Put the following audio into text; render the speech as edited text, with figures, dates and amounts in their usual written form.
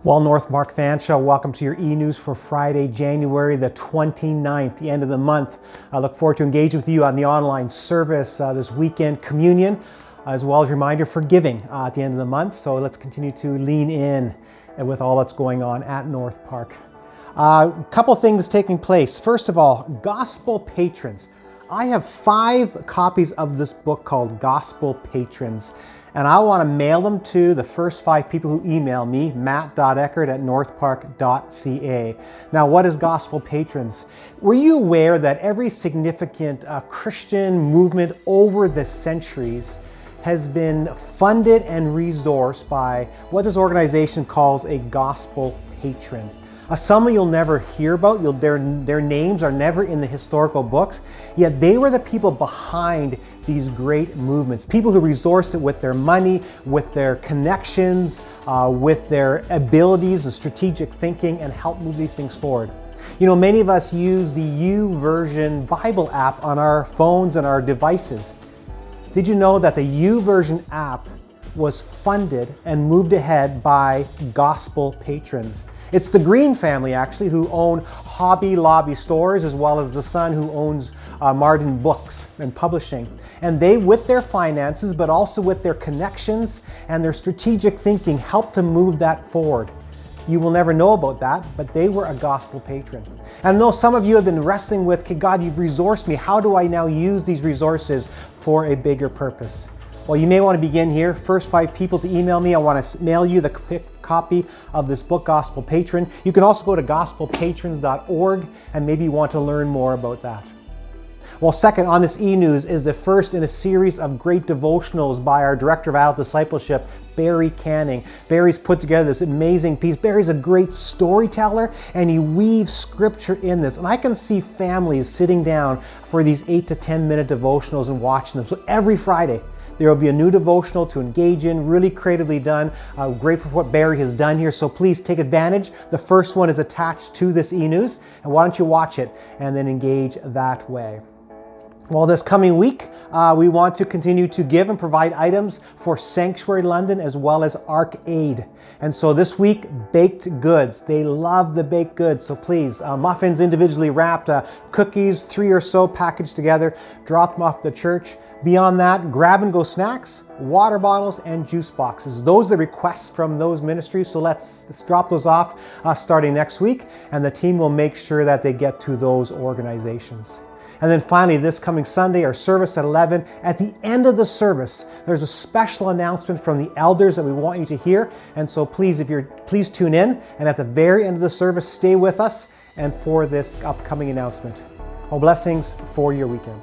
Well, North Mark Fanshawe, welcome to your e-news for Friday, January the 29th, the end of the month. I look forward to engaging with you on the online service this weekend, communion, as well as a reminder for giving at the end of the month. So let's continue to lean in with all that's going on at North Park. A couple things taking place. First of all, Gospel Patrons. I have 5 copies of this book called Gospel Patrons. And I want to mail them to the first 5 people who email me, matt.eckert@northpark.ca. Now, what is Gospel Patrons? Were you aware that every significant Christian movement over the centuries has been funded and resourced by what this organization calls a gospel patron? Some you'll never hear about, their names are never in the historical books, yet they were the people behind these great movements. People who resourced it with their money, with their connections, with their abilities and strategic thinking, and helped move these things forward. You know, many of us use the YouVersion Bible app on our phones and our devices. Did you know that the YouVersion app was funded and moved ahead by gospel patrons? It's the Green family, actually, who own Hobby Lobby stores, as well as the son who owns Martin Books and Publishing. And they, with their finances, but also with their connections and their strategic thinking, helped to move that forward. You will never know about that, but they were a gospel patron. And I know some of you have been wrestling with, okay, God, you've resourced me. How do I now use these resources for a bigger purpose? Well, you may want to begin here. First 5 people to email me, I want to mail you the copy of this book, Gospel Patron. You can also go to gospelpatrons.org and maybe want to learn more about that. Well, second on this e-news is the first in a series of great devotionals by our Director of Adult Discipleship, Barry Canning. Barry's put together this amazing piece. Barry's a great storyteller, and he weaves scripture in this. And I can see families sitting down for these 8 to 10 minute devotionals and watching them. So every Friday, there will be a new devotional to engage in, really creatively done. I'm grateful for what Barry has done here, so please take advantage. The first one is attached to this e-news, and why don't you watch it and then engage that way. Well, this coming week, we want to continue to give and provide items for Sanctuary London as well as Ark Aid. And so this week, baked goods. They love the baked goods, so please, muffins individually wrapped, cookies, 3 or so packaged together, drop them off at the church. Beyond that, grab and go snacks, water bottles, and juice boxes. Those are the requests from those ministries, so let's drop those off starting next week, and the team will make sure that they get to those organizations. And then finally, this coming Sunday, our service at 11. At the end of the service, there's a special announcement from the elders that we want you to hear. And so please tune in. And at the very end of the service, stay with us and for this upcoming announcement. Well, blessings for your weekend.